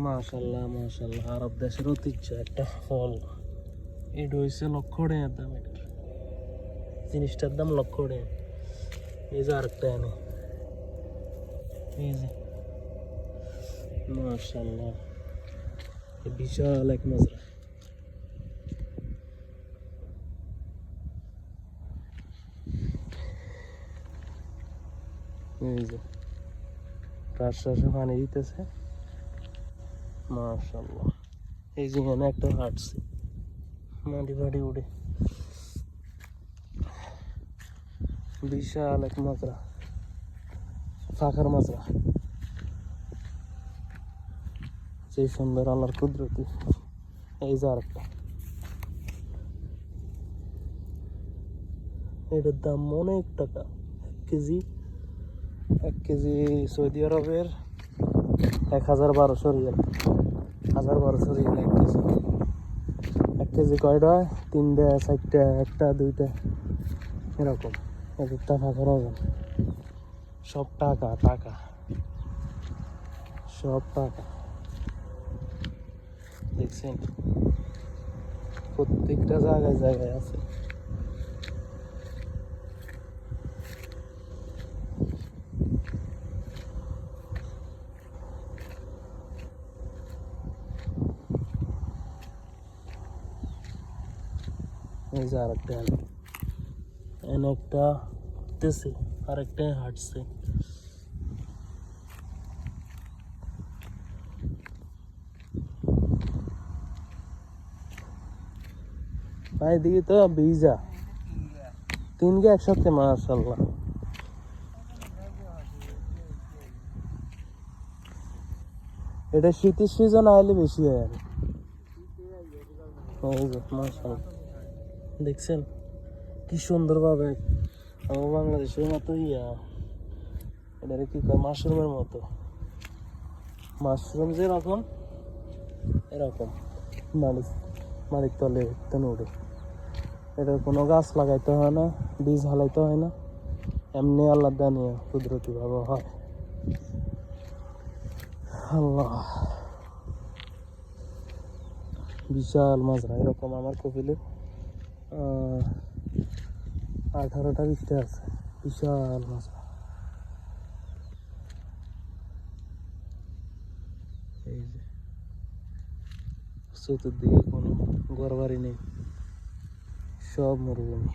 মাশাল্লাহ মাশাল্লাহ, আরব দেশের ঐতিহ্য একটা ফল। এটা হয়েছে লক্ষ টাকার দাম। এটার জিনিসটার দাম লক্ষ টাকা। এই যে আরেকটা এনে, এই যে মাশাল্লাহ, বিশাল এক মাজরা। এই যে রাস্তা পানি দিতেছে মাশাল্লাহ। এই যে এখানে একটা হাঁটছে, মাটি ফাটি উঠে, বিশাল এক মাজরা, ফাঁকার মাজরা। সেই সুন্দর আল্লাহর কুদরতি। এই যে আরেকটা, এটার দাম অনেক টাকা। 1 কেজি, 1 কেজি সৌদি আরবের 1012 রিয়াল, 1200 রিয়াল 1 কেজি। 1 কেজি কয়টা? 3টা, 4টা, 1টা, 2টা, এরকম। এক একটা ফাঁকার ওজন। সব টাকা টাকা, সব টাকা। দেখছেন, প্রত্যেকটা জায়গায় জায়গায় আছে। এই যে আরেকটা এনে একটা উঠতেছে, আরেকটা হাঁটছে। ভাই দিকে তো ভিজা 3কে একসাথে, মাশাল্লাহ। এটা শীতের সিজন আইলে বেশি হয় আর। এই যে মাশাল্লাহ, দেখছেন কি সুন্দর ভাবে আমার বাংলাদেশের মতো এটারে কি কয়, মাশরুমের মতো। মাশরুম যেরকম, এরকম মাটির তলে উঠে। এটার কোনো গাছ লাগাইতে হয় না, বীজ হালাইতে হয় না, এমনি আল্লাহ দানিয়া কুদরতি ভাবে হয়। আল্লাহ, বিশাল মাজরা। এরকম আমার কপিলে 18টা 20টা আছে, বিশাল মাজরা। এই যে চতুর্দিকে কোনো ঘর বাড়ি নেই, সব মরুভূমি।